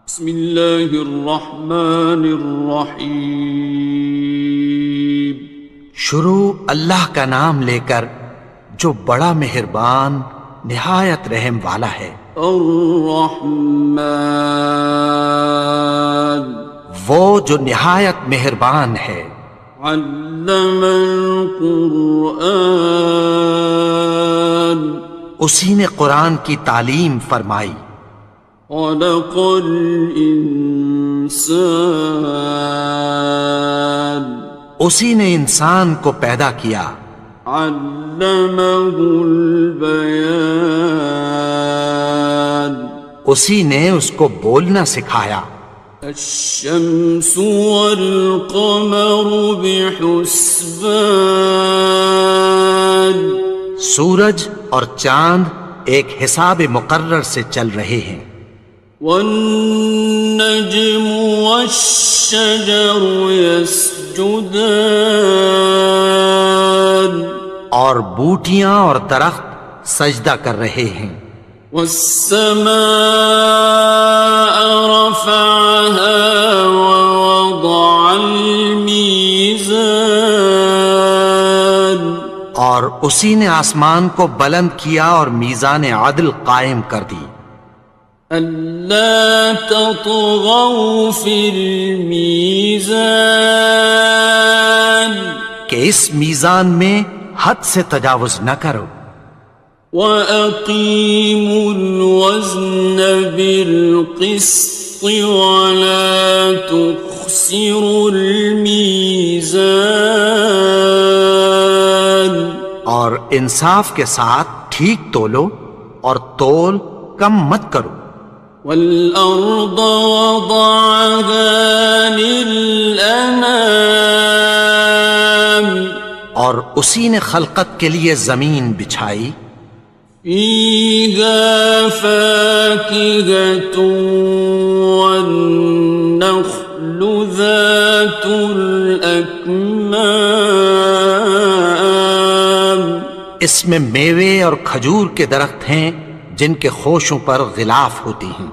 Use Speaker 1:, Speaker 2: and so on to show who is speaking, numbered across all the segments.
Speaker 1: بسم اللہ الرحمن الرحیم۔
Speaker 2: شروع اللہ کا نام لے کر جو بڑا مہربان نہایت رحم والا ہے۔
Speaker 1: الرحمن،
Speaker 2: وہ جو نہایت مہربان ہے۔
Speaker 1: علم القرآن،
Speaker 2: اسی نے قرآن کی تعلیم فرمائی۔
Speaker 1: خلق الانسان،
Speaker 2: اسی نے انسان کو پیدا کیا۔
Speaker 1: علمہ البیان،
Speaker 2: اسی نے اس کو بولنا سکھایا۔
Speaker 1: الشمس والقمر بحسبان،
Speaker 2: سورج اور چاند ایک حساب مقرر سے چل رہے ہیں۔
Speaker 1: والنجم والشجر يسجدان،
Speaker 2: اور بوٹیاں اور درخت سجدہ کر رہے ہیں۔
Speaker 1: والسماء رفعها ووضع الميزان،
Speaker 2: اور اسی نے آسمان کو بلند کیا اور میزان عدل قائم کر دی۔
Speaker 1: ألا تطغوا في الميزان،
Speaker 2: کہ اس میزان میں حد سے تجاوز نہ کرو۔
Speaker 1: وَأَقِيمُوا الْوَزْنَ بِالْقِسْطِ وَلَا تُخْسِرُوا الْمِيزَانَ،
Speaker 2: اور انصاف کے ساتھ ٹھیک تولو اور تول کم مت کرو۔
Speaker 1: وَالْأَرْضَ وَضَعَهَا لِلْأَنَامِ،
Speaker 2: اور اسی نے خلقت کے لیے زمین بچھائی۔
Speaker 1: فِيهَا فَاكِهَةٌ وَالنَّخْلُ ذَاتُ الْأَكْمَامِ،
Speaker 2: اس میں میوے اور کھجور کے درخت ہیں جن کے خوشوں پر غلاف ہوتی ہیں۔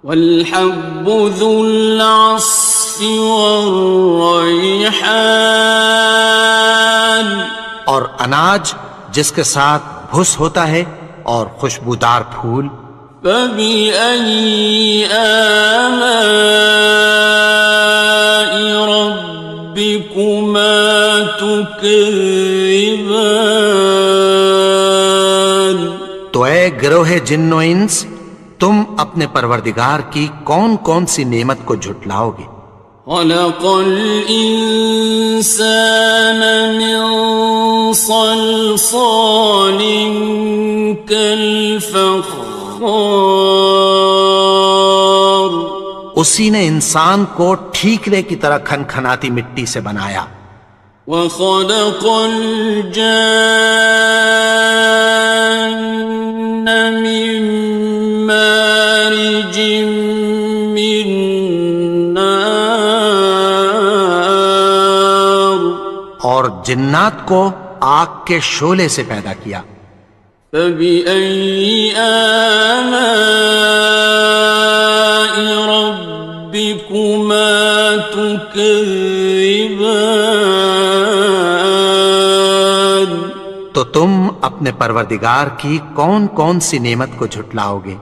Speaker 1: وَالْحَبُّ ذُو الْعَصْفِ وَالرَّيْحَانِ،
Speaker 2: اور اناج جس کے ساتھ بھس ہوتا ہے اور خوشبودار پھول۔
Speaker 1: فَبِأَيِّ آلَاءِ رَبِّكُمَا تُكَذِّبَانِ،
Speaker 2: تو اے گروہ جن و انس، تم اپنے پروردگار کی کون کون سی نعمت کو جھٹلاؤ گے؟
Speaker 1: خَلَقَ الْإِنسَانَ مِنْ صَلْصَالٍ كَالْفَخَّارِ،
Speaker 2: اسی نے انسان کو ٹھیکرے کی طرح کھنکھناتی مٹی سے بنایا۔
Speaker 1: وَخَلَقَ الْجَانَّ مِن مَّارِجٍ مِّن نَّارٍ،
Speaker 2: اور جنات کو آگ کے شعلے سے پیدا کیا۔
Speaker 1: فَبِأَيِّ آلَاءِ رَبِّكُمَا تُكَذِّبَانِ،
Speaker 2: تو تم اپنے پروردگار کی کون کون سی نعمت کو جھٹلاؤ گے؟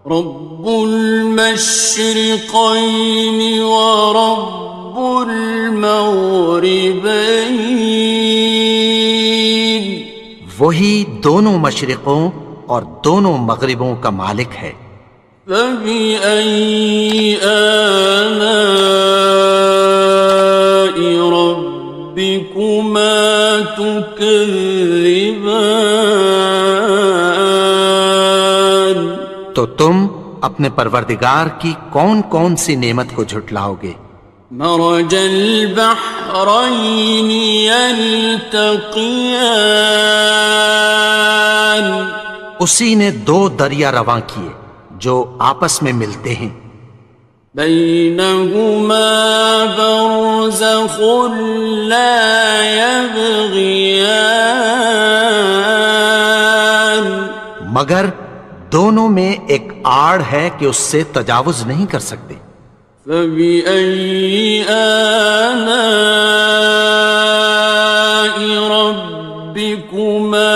Speaker 1: رب المشرقین ورب المغربین،
Speaker 2: وہی دونوں مشرقوں اور دونوں مغربوں کا مالک ہے۔
Speaker 1: فَبِأَيِّ آلَاءِ رَبِّكُمَا تُكَذِّبَانِ،
Speaker 2: تو تم اپنے پروردگار کی کون کون سی نعمت کو جھٹلاؤ گے؟
Speaker 1: مرج البحرین یلتقیان،
Speaker 2: اسی نے دو دریا رواں کیے جو آپس میں ملتے ہیں۔
Speaker 1: بینہما برزخ لا یبغیان،
Speaker 2: مگر دونوں میں ایک آڑ ہے کہ اس سے تجاوز نہیں کر سکتے۔
Speaker 1: فبأي آلاء ربكما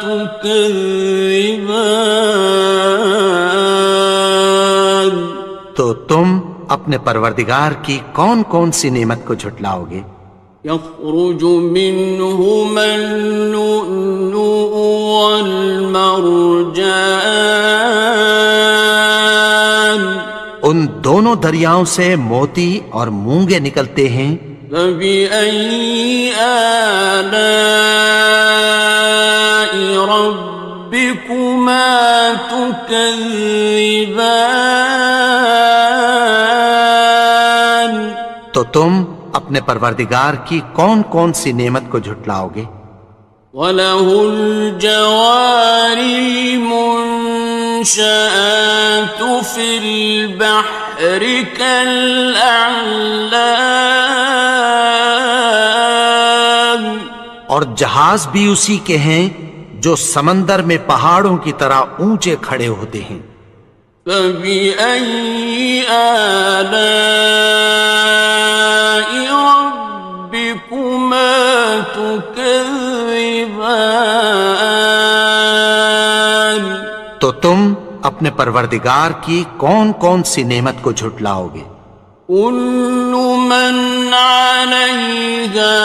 Speaker 1: تكذبان؟
Speaker 2: تو تم اپنے پروردگار کی کون کون سی نعمت کو جھٹلاؤ گے؟
Speaker 1: يخرج منهما اللؤلؤ والمرجان،
Speaker 2: ان دونوں دریاؤں سے موتی اور مونگے نکلتے ہیں۔
Speaker 1: فبأي آلاء ربكما تكذبان؟
Speaker 2: تو تم اپنے پروردگار کی کون کون سی نعمت کو جھٹلاؤ گے؟
Speaker 1: وَلَهُ الْجَوَارِ الْمُنشَآتُ فِي الْبَحْرِ كَالْأَعْلَامِ،
Speaker 2: اور جہاز بھی اسی کے ہیں جو سمندر میں پہاڑوں کی طرح اونچے کھڑے ہوتے ہیں۔
Speaker 1: فَبِأَيِّ آلَاءِ رَبِّكُمَا تُكَذِّبَانِ؟
Speaker 2: تو تم اپنے پروردگار کی کون کون سی نعمت کو جھٹلاؤ گے؟
Speaker 1: كُلُّ مَنْ عَلَيْهَا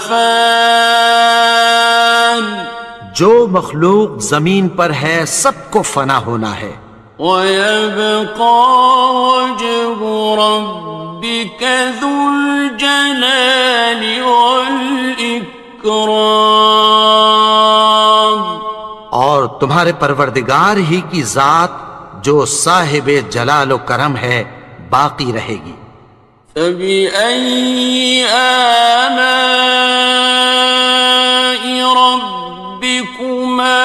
Speaker 1: فَانٍ،
Speaker 2: جو مخلوق زمین پر ہے سب کو فنا ہونا ہے۔
Speaker 1: وَيَبْقَى وَجْهُ رَبِّكَ ذُو الْجَلَالِ وَالْإِكْرَامِ،
Speaker 2: اور تمہارے پروردگار ہی کی ذات جو صاحب جلال و کرم ہے باقی رہے گی۔
Speaker 1: فَبِأَيِّ آلَاءِ رَبِّكُمَا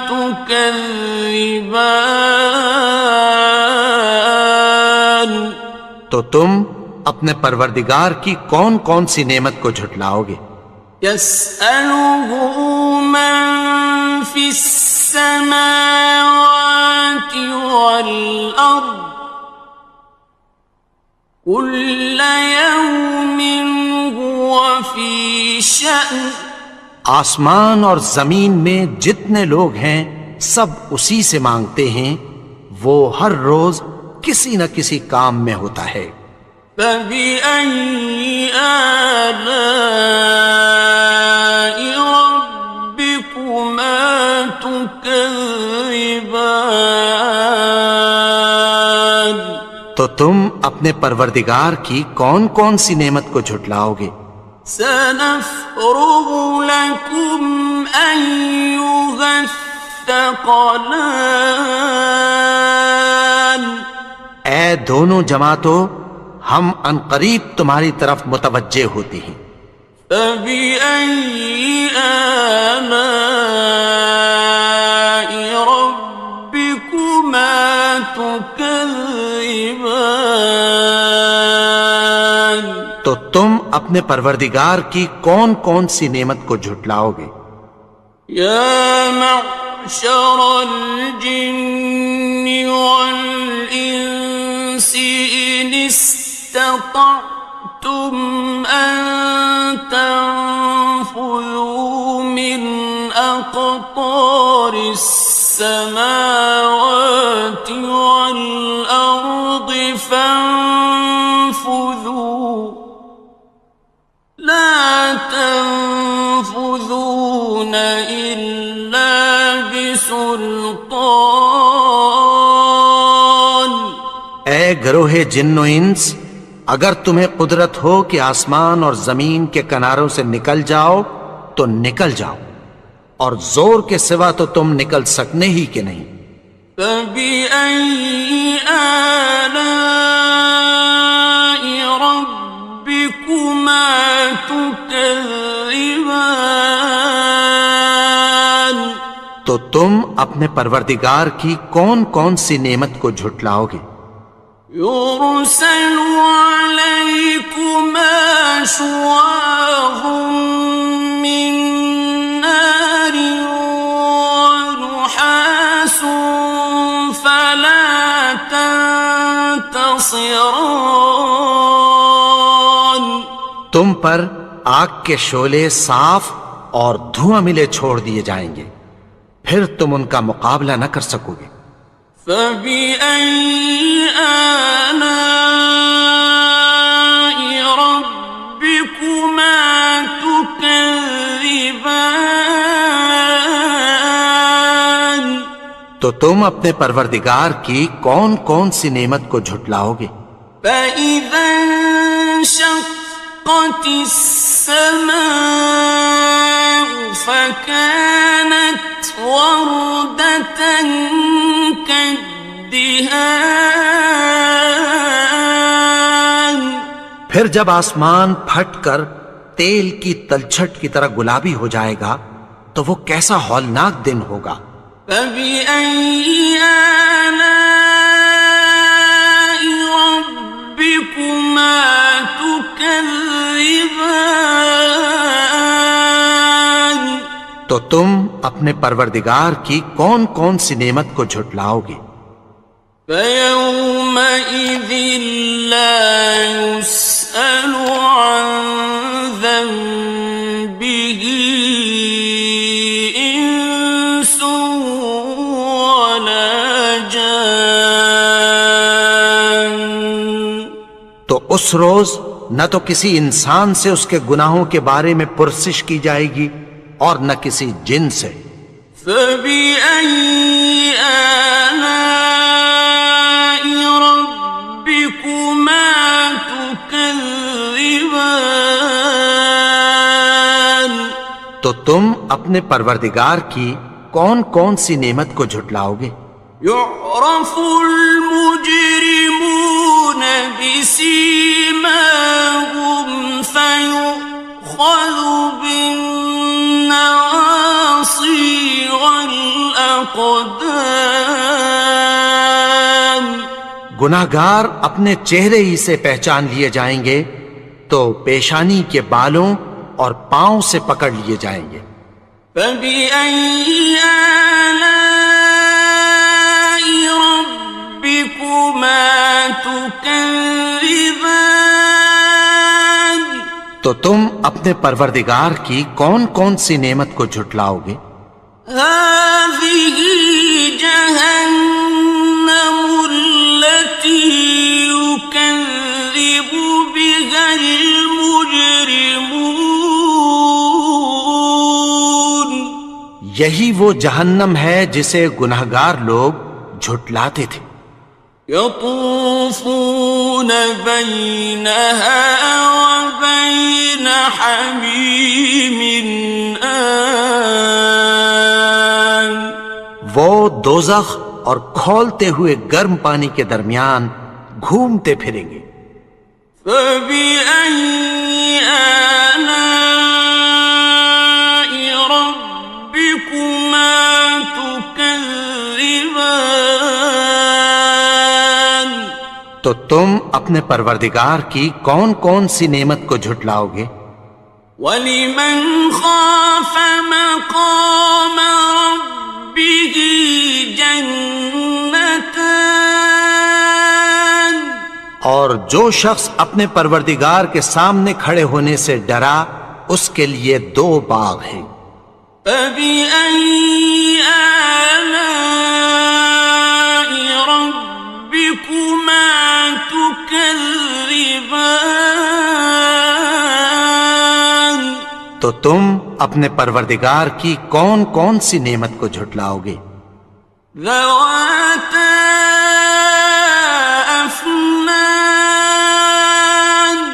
Speaker 1: تُكَذِّبَانِ؟
Speaker 2: تو تم اپنے پروردگار کی کون کون سی نعمت کو جھٹلاؤ گے؟
Speaker 1: يَسْأَلُهُ مَن فِي السَّمَاوَاتِ وَالْأَرْضِ كُلَّ يَوْمٍ هُوَ فِي شَأْنٍ،
Speaker 2: آسمان اور زمین میں جتنے لوگ ہیں سب اسی سے مانگتے ہیں، وہ ہر روز کسی نہ کسی کام میں ہوتا ہے۔
Speaker 1: فَبِأَيِّ آلَاءِ رَبِّكُمَا تُكَذِّبَانِ؟
Speaker 2: تو تم اپنے پروردگار کی کون کون سی نعمت کو جھٹلاؤ گے؟
Speaker 1: سَنَفْرُغُ لَكُمْ أَيُّهَ الثَّقَلَانِ،
Speaker 2: اے دونوں جماعتوں ہم عنقریب تمہاری طرف متوجہ ہوتے ہیں۔
Speaker 1: فَبِأَيِّ آلَاءِ رَبِّكُمَا تُكَذِّبَانِ؟
Speaker 2: تو تم اپنے پروردگار کی کون کون سی نعمت کو جھٹلاؤ گے؟
Speaker 1: يَا مَعْشَرَ الْجِنِّ وَالْإِنسِ إِنِ اسْتَطَعْتُمْ أَن تَنفُذُوا مِنْ أَقْطَارِ السَّمَاوَاتِ وَالْأَرْضِ فَانفُذُوا لَا تَنفُذُونَ إِلَّا بِسُلْطَانٍ۔
Speaker 2: اے گروہ جن و انس، اگر تمہیں قدرت ہو کہ آسمان اور زمین کے کناروں سے نکل جاؤ تو نکل جاؤ، اور زور کے سوا تو تم نکل سکنے ہی کہ نہیں۔
Speaker 1: فَبِأَيِّ آلَاءِ رَبِّكُمَا تُكَذِّبَانِ؟
Speaker 2: تو تم اپنے پروردگار کی کون کون سی نعمت کو جھٹلاؤ گے؟
Speaker 1: يُرْسَلُ عَلَيْكُمَا شُوَاظٌ مِّن نَّارٍ وَنُحَاسٌ ينتصران.
Speaker 2: تم پر آگ کے شعلے صاف اور دھواں ملے چھوڑ دیے جائیں گے، پھر تم ان کا مقابلہ نہ کر سکو گے۔
Speaker 1: فبأي آلاء ربكما تكذبان.
Speaker 2: تو تم اپنے پروردگار کی کون کون سی نعمت کو جھٹلاؤ گے؟
Speaker 1: فإذا انشقت السماء فكانت وردة كالدهان.
Speaker 2: پھر جب آسمان پھٹ کر تیل کی تلچھٹ کی طرح گلابی ہو جائے گا تو وہ کیسا ہولناک دن ہوگا۔
Speaker 1: فبأي آلاء ربكما تكذبان.
Speaker 2: تو تم اپنے پروردگار کی کون کون سی نعمت کو جھٹلاؤ گے؟
Speaker 1: فيومئذ لا يسأل عن ذنبه إنس ولا جان.
Speaker 2: تو اس روز نہ تو کسی انسان سے اس کے گناہوں کے بارے میں پرسش کی جائے گی اور نہ کسی جن سے۔
Speaker 1: فبأي آلاء ربكما تكذبان.
Speaker 2: تو تم اپنے پروردگار کی کون کون سی نعمت کو جھٹلاؤ گے؟
Speaker 1: يعرف المجرمون بسيماهم فيؤخذ بالنواصي والأقدام.
Speaker 2: گناہگار اپنے چہرے ہی سے پہچان لیے جائیں گے تو پیشانی کے بالوں اور پاؤں سے پکڑ لیے جائیں گے۔
Speaker 1: فبأي آلاء ربكما تكذبان.
Speaker 2: تو تم اپنے پروردگار کی کون کون سی نعمت کو جھٹلاؤ گے؟
Speaker 1: هذه جهنم التي يكذب بها المجرمون.
Speaker 2: یہی وہ جہنم ہے جسے گناہگار لوگ جھٹلاتے تھے۔
Speaker 1: يطوفون بينها وبين حميم آن.
Speaker 2: وہ دوزخ اور کھولتے ہوئے گرم پانی کے درمیان گھومتے پھریں گے۔
Speaker 1: فبأي آلاء ربكما تكذبان.
Speaker 2: تو تم اپنے پروردگار کی کون کون سی نعمت کو جھٹلاؤ گے؟
Speaker 1: وَلِمَنْ خَافَ مَقَامَ رَبِّهِ جَنَّتَانِ.
Speaker 2: اور جو شخص اپنے پروردگار کے سامنے کھڑے ہونے سے ڈرا اس کے لیے 2 باغ ہیں۔
Speaker 1: فَبِأَيِّ آلَاءِ رَبِّكُمَا تُكَذِّبَانِ.
Speaker 2: تو تم اپنے پروردگار کی کون کون سی نعمت کو جھٹلاؤ گے؟
Speaker 1: ذَوَاتَا أَفْنَانٍ.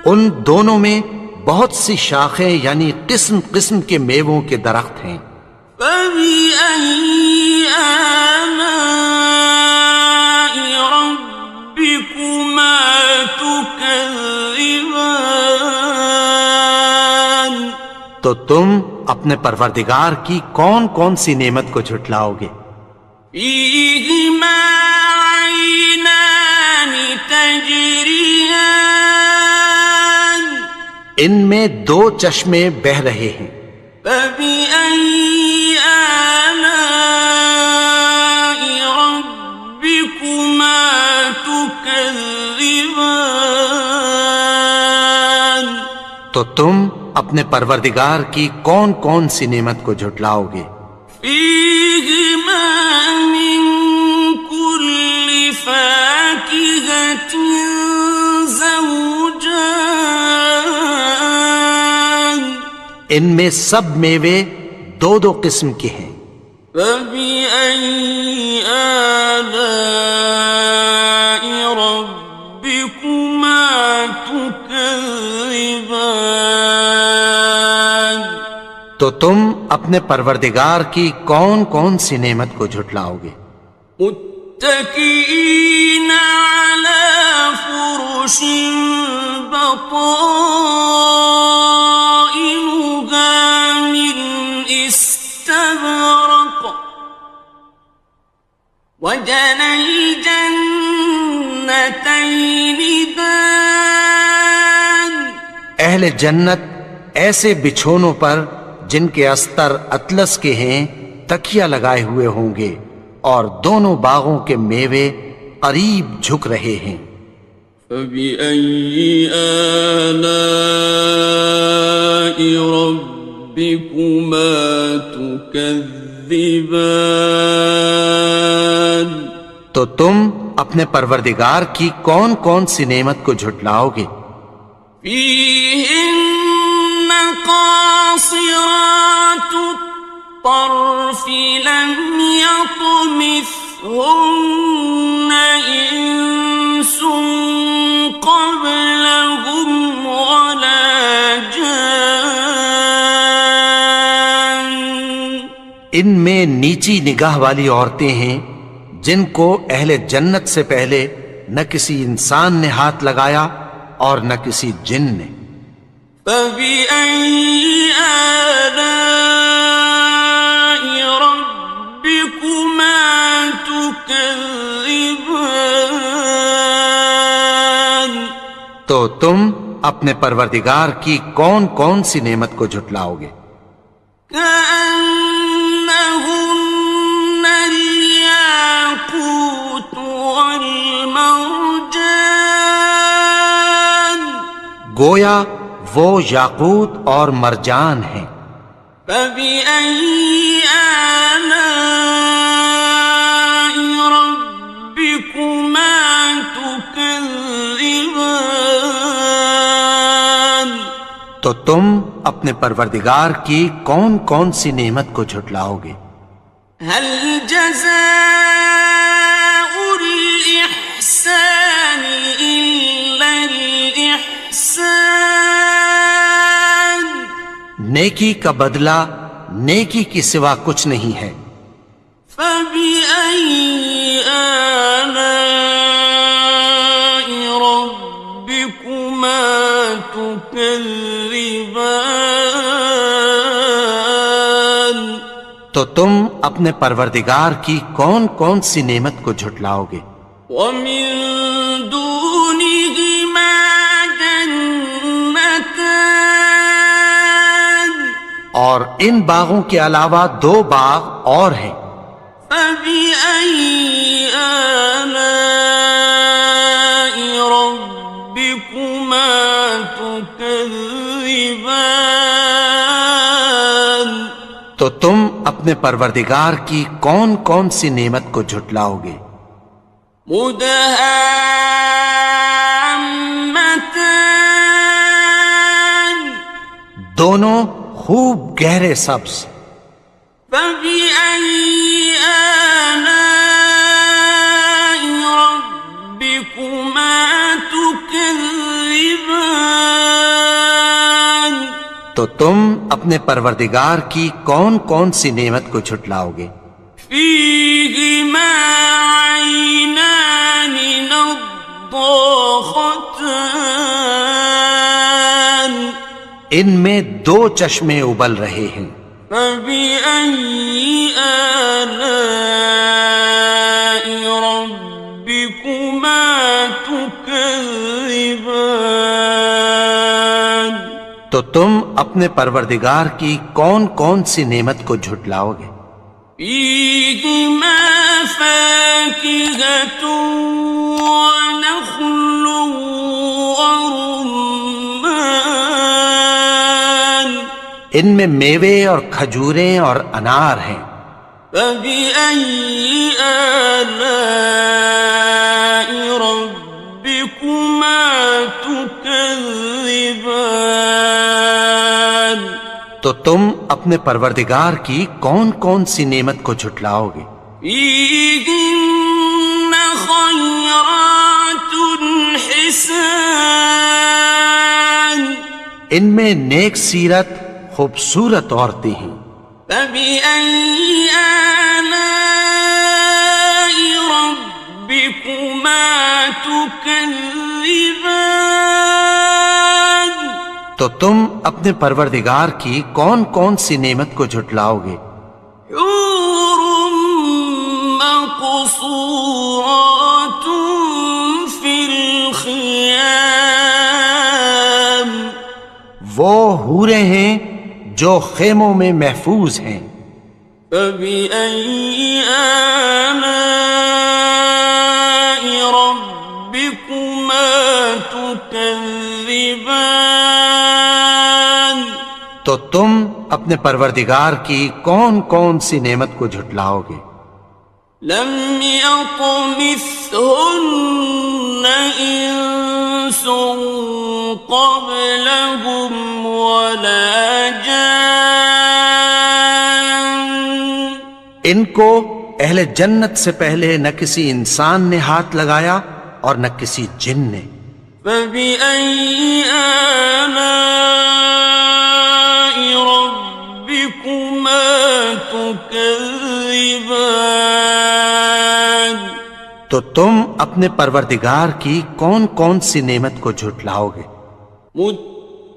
Speaker 2: ان دونوں میں بہت سی شاخیں یعنی قسم قسم کے میووں کے درخت ہیں۔
Speaker 1: فَبِأَيِّ آلَاءِ رَبِّكُمَا تُكَذِّبَانِ.
Speaker 2: تو تم اپنے پروردگار کی کون کون سی نعمت کو جھٹلاؤ گے؟
Speaker 1: فِيهِمَا عَيْنَانِ تَجْرِيَانِ.
Speaker 2: ان میں 2 چشمے بہہ رہے ہیں۔
Speaker 1: فَبِأَيِّ آلَاءِ رَبِّكُمَا تُكَذِّبَانِ. تكذبان
Speaker 2: تو تم اپنے پروردگار کی کون کون سی نعمت کو جھٹلاؤ گے؟
Speaker 1: فيهما من كل فاكهة زوجان
Speaker 2: ان میں سب میوے دو دو قسم کے ہیں۔
Speaker 1: فبأي آلاء ربكما تكذبان
Speaker 2: تو تم اپنے پروردگار کی کون کون سی نعمت کو جھٹلاؤ گے؟
Speaker 1: متكئين على فرش بطائنها من استبرق وجنى الجنتين دان
Speaker 2: اہل جنت ایسے بچھونوں پر جن کے استر اطلس کے ہیں تکیہ لگائے ہوئے ہوں گے، اور دونوں باغوں کے میوے قریب جھک رہے ہیں۔
Speaker 1: فبأي آلاء ربكما تكذبان
Speaker 2: تو تم اپنے پروردگار کی کون کون سی نعمت کو جھٹلاؤ گے؟
Speaker 1: فيهن قاصرات الطرف لم يطمثهن إنس قبلهم ولا جان
Speaker 2: ان میں نیچی نگاہ والی عورتیں ہیں جن کو اہل جنت سے پہلے نہ کسی انسان نے ہاتھ لگایا اور نہ کسی جن نے۔
Speaker 1: فبأي آلاء ربكما تكذبان
Speaker 2: تو تم اپنے پروردگار کی کون کون سی نعمت کو جھٹلاؤ گے؟
Speaker 1: كأنهن الياقوت والمرجان
Speaker 2: گویا وہ یاقوت اور مرجان ہیں۔
Speaker 1: فبأي آلاء ربكما تكذبان
Speaker 2: تو تم اپنے پروردگار کی کون کون سی نعمت کو جھٹلاؤ گے؟
Speaker 1: هل جزاء الإحسان إلا الإحسان
Speaker 2: نیکی کا بدلہ نیکی کی سوا کچھ نہیں ہے۔
Speaker 1: فبأي آلاء ربكما تكذبان
Speaker 2: تو تم اپنے پروردگار کی کون کون سی نعمت کو جھٹلاؤ گے؟
Speaker 1: ومن دونهما جنتان
Speaker 2: اور ان باغوں کے علاوہ دو باغ اور ہیں۔
Speaker 1: فبأي آلاء ربكما تكذبان
Speaker 2: تو تم اپنے پروردگار کی کون کون سی نعمت کو جھٹلاؤ گے؟
Speaker 1: مدهامتان
Speaker 2: دونوں خوب گہرے سبز۔
Speaker 1: فبأي آلاء ربكما تكذبان
Speaker 2: تو تم اپنے پروردگار کی کون کون سی نعمت کو جھٹلاؤ گے؟
Speaker 1: فيهما عينان نضاختان
Speaker 2: ان میں دو چشمے ابل رہے ہیں۔
Speaker 1: فبأي آلاء ربكما تكذبان
Speaker 2: تو تم اپنے پروردگار کی کون کون سی نعمت کو جھٹلاؤ گے؟
Speaker 1: فيهما فاكهة ونخل ورمان
Speaker 2: ان میں میوے اور کھجوریں اور انار ہیں.
Speaker 1: فبأي آلاء ربكما تكذبان
Speaker 2: تو تم اپنے پروردگار کی کون کون سی نعمت کو جھٹلاؤ گے؟
Speaker 1: فيهن خيرات حسان
Speaker 2: ان میں نیک سیرت خوبصورت عورتیں ہیں.
Speaker 1: فبأي آلاء ربكما تكذبان
Speaker 2: تو تم اپنے پروردگار کی کون کون سی نعمت کو جھٹلاؤ گے؟
Speaker 1: حور مقصورات في الخيام
Speaker 2: وہ حوریں ہیں جو خیموں میں محفوظ ہیں.
Speaker 1: فبأي آلاء ربكما تكذبان
Speaker 2: تو تم اپنے پروردگار کی کون کون سی نعمت کو جھٹلاؤ گے؟
Speaker 1: لم يطمثهن إنس قبلهم ولا جان
Speaker 2: ان کو اہل جنت سے پہلے نہ کسی انسان نے ہاتھ لگایا اور نہ کسی جن نے.
Speaker 1: فبأي آلاء ربكما تكذبان
Speaker 2: تو تم اپنے پروردگار کی کون کون سی نعمت کو جھٹلاؤ گے؟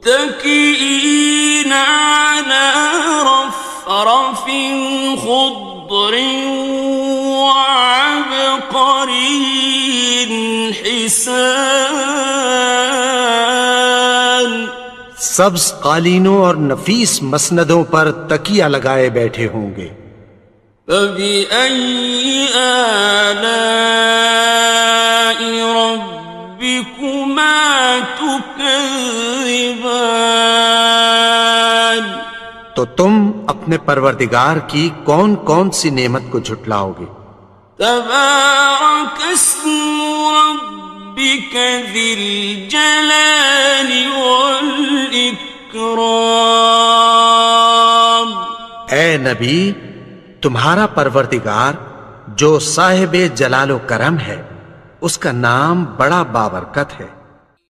Speaker 1: متكئين على رفرف خضر وعبقري حسان
Speaker 2: سبز قالینوں اور نفیس مسندوں پر تکیہ لگائے بیٹھے ہوں گے.
Speaker 1: فبأي آلاء ربكما تكذبان
Speaker 2: تو تم اپنے پروردگار کی کون کون سی نعمت کو جھٹلاؤ گے؟
Speaker 1: تبارك اسم ربك ذي الجلال والإكرام
Speaker 2: اے نبی، تمہارا پروردگار جو صاحب جلال و کرم ہے، اس کا نام بڑا بابرکت ہے.